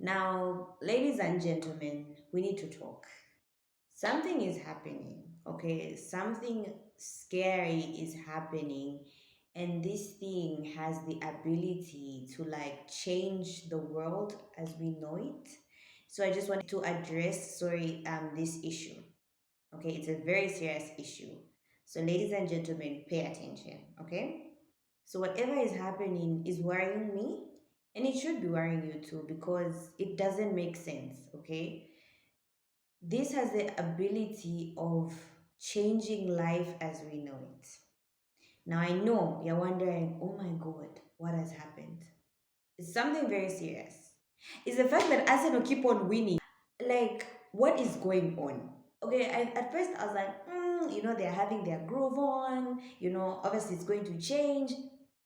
Now, ladies and gentlemen, we need to talk. Something is happening, okay? Something scary is happening, and this thing has the ability to like change the world as we know it. So I just wanted to address, this issue. Okay, it's a very serious issue. So, ladies and gentlemen, pay attention, okay? So, whatever is happening is worrying me, and it should be worrying you too because it doesn't make sense, okay? This has the ability of changing life as we know it. Now, I know you're wondering, oh my God, what has happened? It's something very serious. It's the fact that Arsenal keep on winning. Like, what is going on? Okay, at first I was like, they're having their groove on, obviously it's going to change.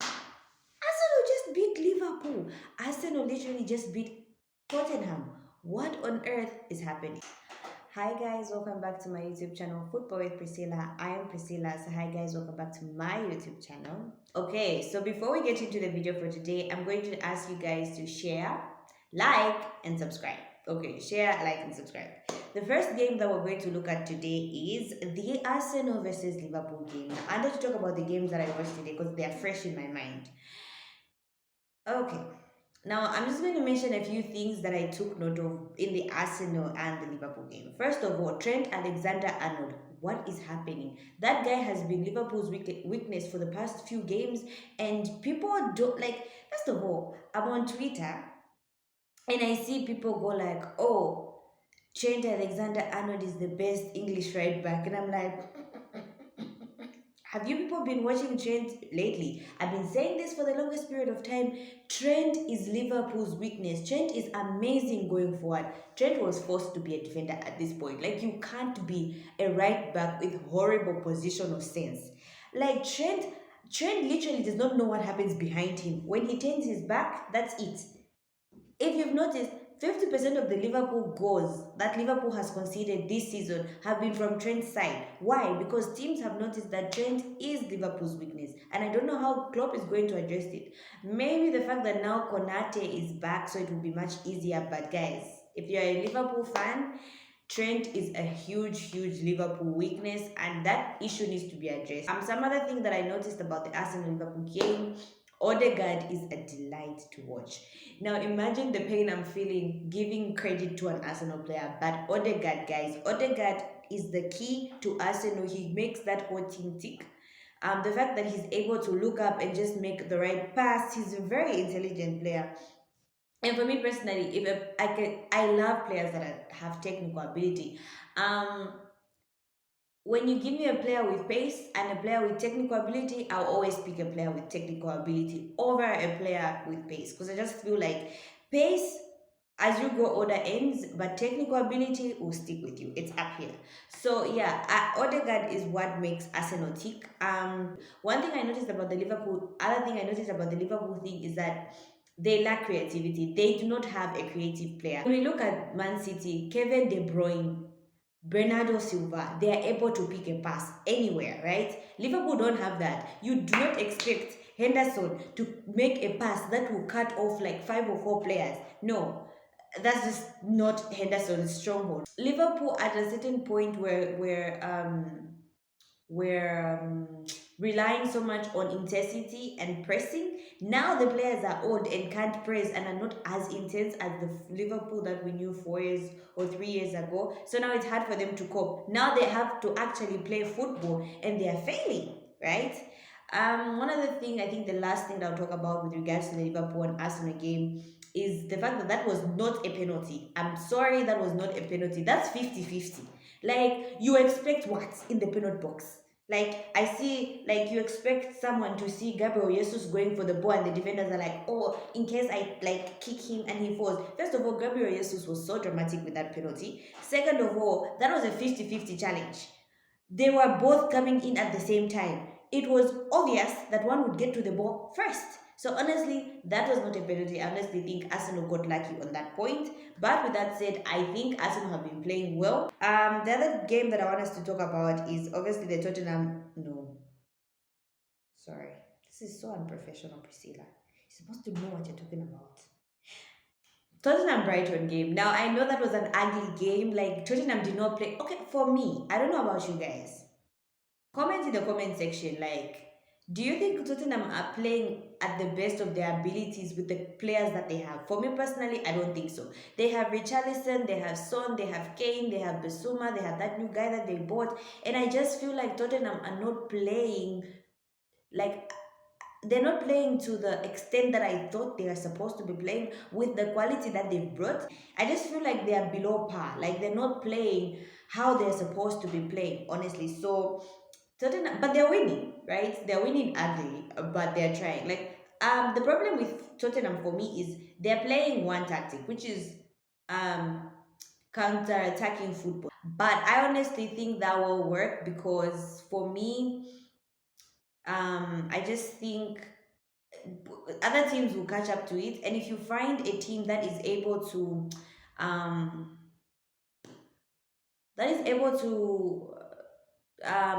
Arsenal just beat Liverpool. Arsenal literally just beat Tottenham. What on earth is happening? Hi guys, welcome back to my YouTube channel, Football with Priscilla. I am Priscilla. So hi guys, welcome back to my YouTube channel. Okay, so before we get into the video for today, I'm going to ask you guys to share, like, and subscribe. Okay, share, like, and subscribe. The first game that we're going to look at today is the Arsenal versus Liverpool game. I'm going to talk about the games that I watched today because they are fresh in my mind. Okay. Now, I'm just going to mention a few things that I took note of in the Arsenal and the Liverpool game. First of all, Trent Alexander-Arnold. What is happening? That guy has been Liverpool's weakness for the past few games, and people don't like. First of all, I'm on Twitter and I see people go like, "Oh, Trent Alexander-Arnold is the best English right back," and I'm like, have you people been watching Trent lately? I've been saying this for the longest period of time. Trent is Liverpool's weakness. Trent is amazing going forward. Trent was forced to be a defender at this point. Like, you can't be a right back with horrible positional sense. Like, Trent literally does not know what happens behind him. When he turns his back, that's it. If you've noticed, 50% of the Liverpool goals that Liverpool has conceded this season have been from Trent's side. Why? Because teams have noticed that Trent is Liverpool's weakness. And I don't know how Klopp is going to address it. Maybe the fact that now Konate is back, so it will be much easier. But guys, if you're a Liverpool fan, Trent is a huge Liverpool weakness, and that issue needs to be addressed. Some other thing that I noticed about the Arsenal Liverpool game, Odegaard is a delight to watch. Now imagine the pain I'm feeling giving credit to an Arsenal player, but Odegaard, guys, Odegaard is the key to Arsenal. He makes that whole team tick. The fact that he's able to look up and just make the right pass, he's a very intelligent player. And for me personally, I love players that have technical ability. Um, when you give me a player with pace and a player with technical ability, I'll always pick a player with technical ability over a player with pace because I just feel like pace as you grow older ends, but technical ability will stick with you. It's up here. So yeah, Odegaard is what makes Arsenal tick. One thing I noticed about the Liverpool, other thing I noticed about the Liverpool thing is that they lack creativity. They do not have a creative player. When we look at Man City, Kevin De Bruyne, Bernardo Silva, they are able to pick a pass anywhere, right? Liverpool don't have that. You do not expect Henderson to make a pass that will cut off like 5 or 4 players. No, that's just not Henderson's stronghold. Liverpool at a certain point were relying so much on intensity and pressing. Now the players are old and can't press and are not as intense as the Liverpool that we knew 4 years or 3 years ago. So now it's hard for them to cope. Now they have to actually play football and they are failing, right? One other thing, I think the last thing that I'll talk about with regards to the Liverpool and Arsenal game is the fact that that was not a penalty. I'm sorry, that was not a penalty. That's 50-50. Like, you expect what in the penalty box? Like, I see, like, you expect someone to see Gabriel Jesus going for the ball, and the defenders are like, oh, in case I, like, kick him and he falls. First of all, Gabriel Jesus was so dramatic with that penalty. Second of all, that was a 50-50 challenge. They were both coming in at the same time. It was obvious that one would get to the ball first. So honestly, that was not a penalty. I honestly think Arsenal got lucky on that point. But with that said, I think Arsenal have been playing well. The other game that I want us to talk about is obviously the Tottenham. No, sorry, this is so unprofessional, Priscilla. You're supposed to know what you're talking about. Tottenham Brighton game. Now I know that was an ugly game. Like Tottenham did not play. Okay, for me, I don't know about you guys. Comment in the comment section. Like, do you think Tottenham are playing at the best of their abilities with the players that they have? For me personally, I don't think so. They have Richarlison, they have Son, they have Kane, they have Basuma, they have that new guy that they bought, and I just feel like Tottenham are not playing like they're not playing to the extent that I thought they are supposed to be playing with the quality that they've brought. I just feel like they are below par. Like they're not playing how they're supposed to be playing, honestly. So Tottenham, but they're winning, right? They're winning ugly, but they're trying. Like the problem with Tottenham for me is they're playing one tactic, which is um counter-attacking football. But I honestly think that will work because for me, I just think other teams will catch up to it. And if you find a team um, that is able to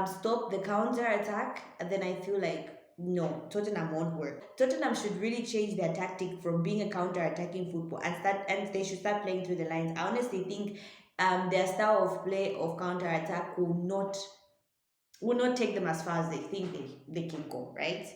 stop the counter attack, then I feel like no, Tottenham won't work. Tottenham should really change their tactic from being a counter attacking football and they should start playing through the lines. I honestly think their style of play of counter attack will not take them as far as they think they can go, right?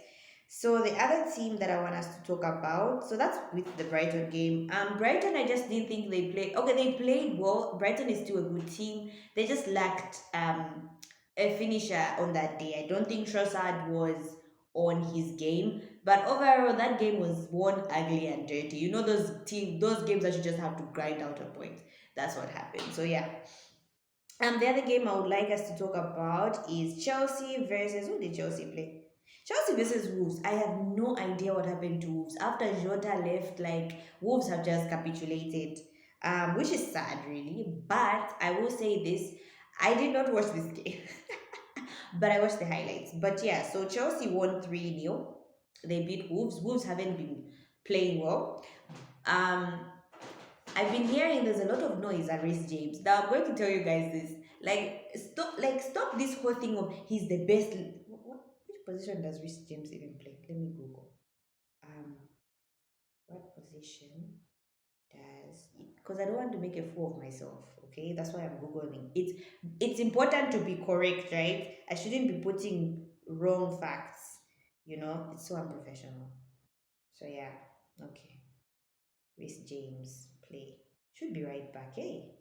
So the other team that I want us to talk about, so that's with the Brighton game. Brighton, I just didn't think they played. Okay, they played well. Brighton is still a good team. They just lacked a finisher on that day. I don't think Trossard was on his game, but overall that game was won ugly and dirty. You know those games that you just have to grind out a point. That's what happened. So yeah, the other game I would like us to talk about is Chelsea versus who did Chelsea play? Chelsea versus Wolves. I have no idea what happened to Wolves after Jota left. Like Wolves have just capitulated, which is sad, really. But I will say this: I did not watch this game, but I watched the highlights. But yeah, so Chelsea won 3-0. They beat Wolves. Wolves haven't been playing well. Um, I've been hearing there's a lot of noise at Reece James. Now I'm going to tell you guys this. Stop this whole thing of he's the best. Which position does Reece James even play? Let me Google. Um, what position does? Because I don't want to make a fool of myself. Okay, that's why I'm googling. It's important to be correct, right? I shouldn't be putting wrong facts. It's so unprofessional. So yeah, okay. Reece James play should be right back. Hey,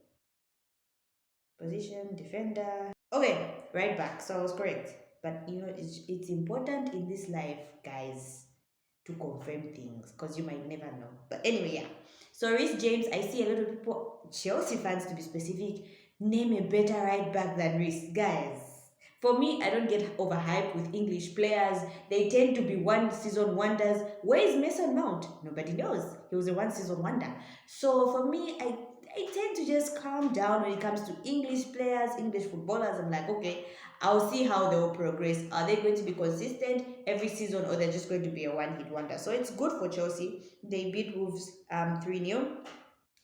position defender. Okay, right back. So I was correct. But it's important in this life, guys, to confirm things because you might never know. But anyway, yeah. So Reece James, I see a lot of people, Chelsea fans to be specific, name a better right back than Reece, guys. For me, I don't get overhyped with English players. They tend to be one season wonders. Where is Mason Mount? Nobody knows. He was a one season wonder. So for me, I tend to just calm down when it comes to English players, English footballers. I'm like, okay, I'll see how they'll progress. Are they going to be consistent every season or they're just going to be a one hit wonder? So it's good for Chelsea. They beat Wolves 3-0.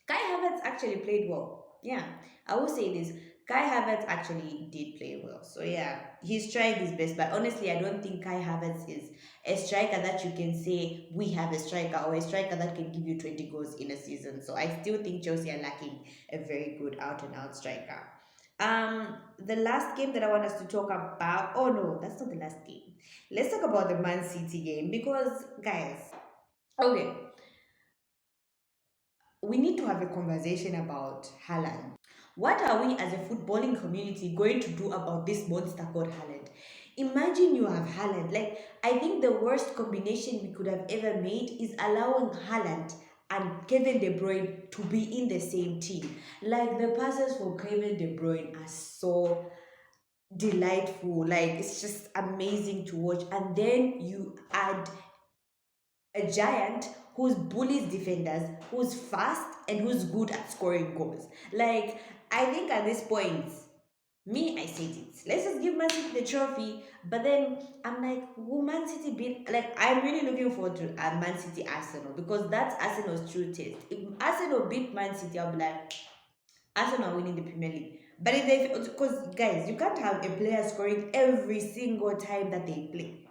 Kai Havertz actually played well. Yeah, I will say this. Kai Havertz actually did play well. So yeah, he's trying his best. But honestly, I don't think Kai Havertz is a striker that you can say we have a striker or a striker that can give you 20 goals in a season. So I still think Chelsea are lacking a very good out and out striker. The last game that I want us to talk about. Oh no, that's not the last game. Let's talk about the Man City game because guys, okay, we need to have a conversation about Haaland. What are we as a footballing community going to do about this monster called Haaland? Imagine you have Haaland. Like, I think the worst combination we could have ever made is allowing Haaland and Kevin De Bruyne to be in the same team. Like, the passes for Kevin De Bruyne are so delightful. Like, it's just amazing to watch. And then you add a giant who's bullies defenders, who's fast, and who's good at scoring goals. Like, I think at this point, me, I said it. Let's just give Man City the trophy. But then I'm like, will Man City beat? Like, I'm really looking forward to Man City Arsenal because that's Arsenal's true test. If Arsenal beat Man City, I'll be like, Arsenal winning the Premier League. But if they, because guys, you can't have a player scoring every single time that they play.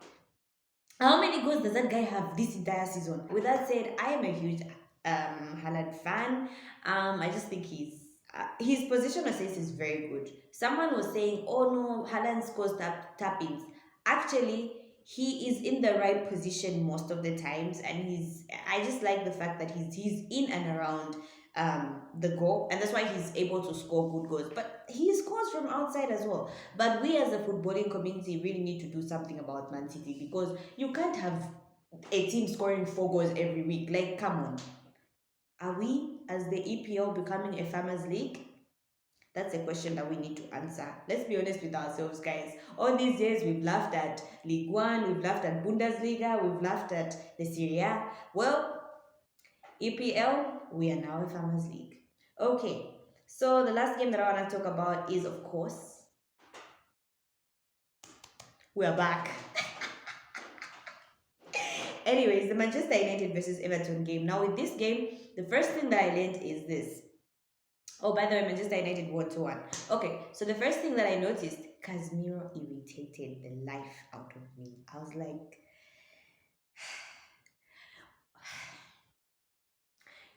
How many goals does that guy have this entire season? With that said, I am a huge Haaland fan. I just think his positional sense is very good. Someone was saying, "Oh no, Haaland scores tap-ins." Actually, he is in the right position most of the times, and he's. I just like the fact that he's in and around the goal, and that's why he's able to score good goals. But he scores from outside as well. But we as a footballing community really need to do something about Man City, because you can't have a team scoring 4 goals every week. Like, come on. Are we, as the EPL, becoming a farmers league? That's a question that we need to answer. Let's be honest with ourselves, guys. All these years, we've laughed at League One, we've laughed at Bundesliga, we've laughed at the Serie A. Well, EPL, we are now a farmers league. Okay, so the last game that I want to talk about is, of course, we are back. Anyways, the Manchester United versus Everton game. Now, with this game, the first thing that I learned is this. Oh, by the way, Manchester United won 2-1. Okay, so the first thing that I noticed, Casemiro irritated the life out of me. I was like,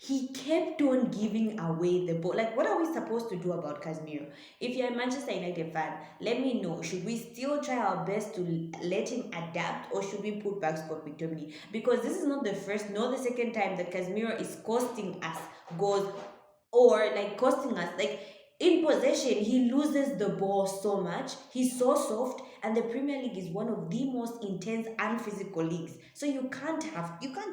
he kept on giving away the ball. Like, what are we supposed to do about Casemiro? If you're a Manchester United fan, let me know. Should we still try our best to let him adapt, or should we put back Scott McTominay? Because this is not the first nor the second time that Casemiro is costing us goals, or like costing us. Like, in possession, he loses the ball so much. He's so soft, and the Premier League is one of the most intense and physical leagues. So you can't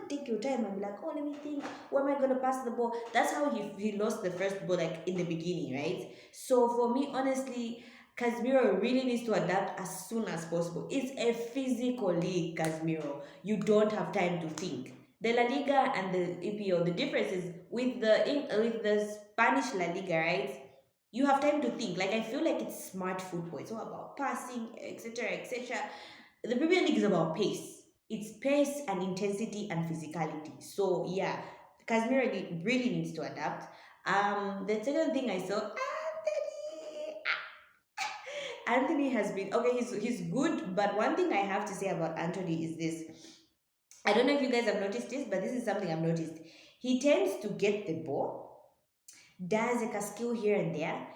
take your time and be like, oh, let me think, where am I gonna pass the ball? That's how he lost the first ball, like in the beginning, right? So for me, honestly, Casemiro really needs to adapt as soon as possible. It's a physical league, Casemiro. You don't have time to think. The La Liga and the EPO, the difference is with the Spanish La Liga, right? You have time to think. Like, I feel like it's smart football. It's all about passing, etc., etc. The Premier League is about pace. It's pace and intensity and physicality. So yeah, Casemiro really needs to adapt. The second thing I saw, Anthony has been okay. He's good, but one thing I have to say about Anthony is this. I don't know if you guys have noticed this, but this is something I've noticed. He tends to get the ball, does like a skill here and there,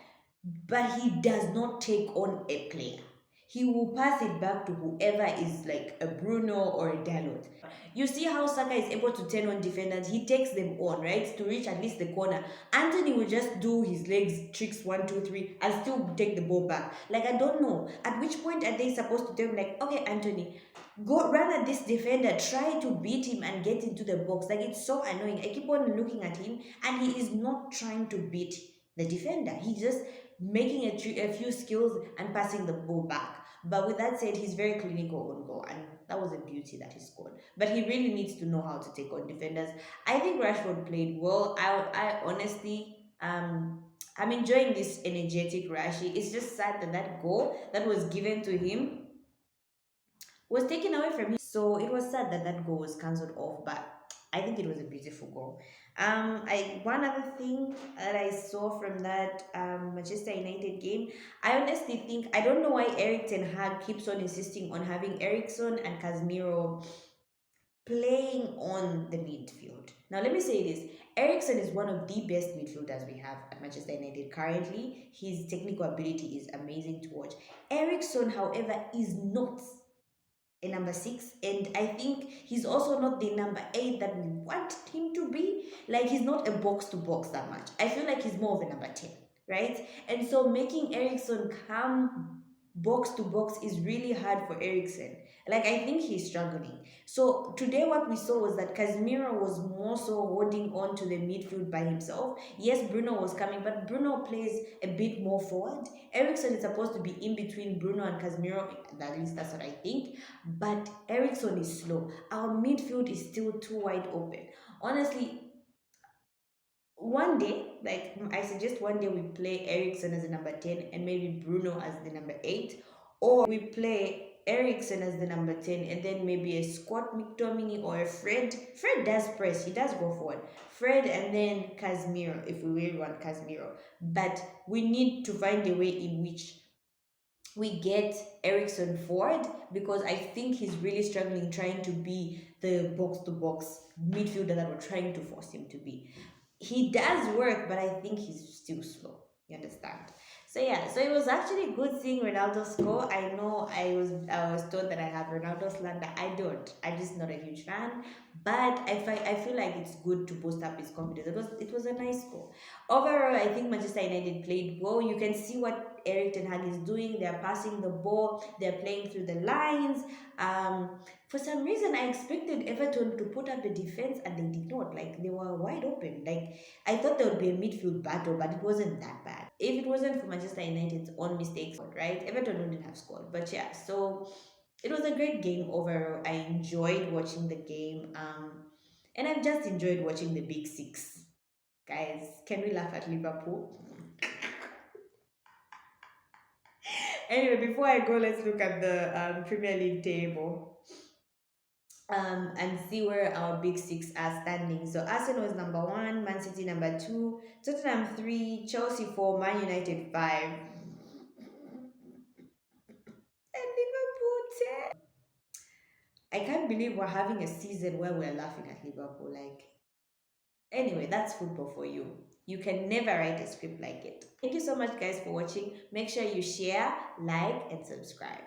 but he does not take on a player. He will pass it back to whoever is like a Bruno or a Dalot. You see how Saka is able to turn on defenders. He takes them on, right, to reach at least the corner. Anthony will just do his legs tricks 1, 2, 3 and still take the ball back. Like, I don't know at which point are they supposed to tell him, like, okay, Anthony, go run at this defender, try to beat him and get into the box. Like, it's so annoying. I keep on looking at him and he is not trying to beat the defender. He's just making a few skills and passing the ball back. But with that said, he's very clinical on goal, and that was a beauty that he scored. But he really needs to know how to take on defenders. I think Rashford played well. I honestly, I'm enjoying this energetic Rashi. It's just sad that that goal that was given to him was taken away from him. So it was sad that that goal was cancelled off, but I think it was a beautiful goal. One other thing that I saw from that Manchester United game, I honestly think I don't know why Eric Ten Hag keeps on insisting on having Ericsson and Casemiro playing on the midfield. Now let me say this: Ericsson is one of the best midfielders we have at Manchester United currently. His technical ability is amazing to watch. Ericsson, however, is not a number 6, and I think he's also not the number 8 that we want him to be. Like, he's not a box to box that much. I feel like he's more of a number 10, right? And so making Ericsson come box to box is really hard for Ericsson. Like, I think he's struggling. So today what we saw was that Casemiro was more so holding on to the midfield by himself. Yes, Bruno was coming, but Bruno plays a bit more forward. Ericsson is supposed to be in between Bruno and Casemiro, at least that's what I think. But Ericsson is slow. Our midfield is still too wide open. Honestly, one day, like I suggest one day we play Ericsson as the number 10 and maybe Bruno as the number 8. Or we play Ericsson as the number 10 and then maybe a Scott McTominay or a Fred. Fred does press, he does go forward. Fred and then Casemiro, if we really want Casemiro. But we need to find a way in which we get Ericsson forward, because I think he's really struggling trying to be the box to box midfielder that we're trying to force him to be. he does work, but I think he's still slow. You understand? So yeah, so it was actually good seeing Ronaldo score. I know I was told that I have Ronaldo slander. I don't. I'm just not a huge fan. But I feel like it's good to boost up his confidence. It was a nice score. Overall, I think Manchester United played well. You can see what Eric Ten Hag is doing. They're passing the ball. They're playing through the lines. Um, for some reason, I expected Everton to put up a defense, and they did not. Like, they were wide open. Like, I thought there would be a midfield battle, but it wasn't that bad. If it wasn't for Manchester United's own mistakes, right, Everton wouldn't have scored. But yeah, so it was a great game overall. I enjoyed watching the game, and I've just enjoyed watching the Big Six. Guys, can we laugh at Liverpool? Anyway, before I go, let's look at the Premier League table, and see where our big six are standing. So Arsenal is number one, Man City number two, Tottenham three, Chelsea four, Man United five, and Liverpool 10. I can't believe we're having a season where we're laughing at Liverpool. Like, anyway, that's football for you. You can never write a script like it. Thank you so much, guys, for watching. Make sure you share, like, and subscribe.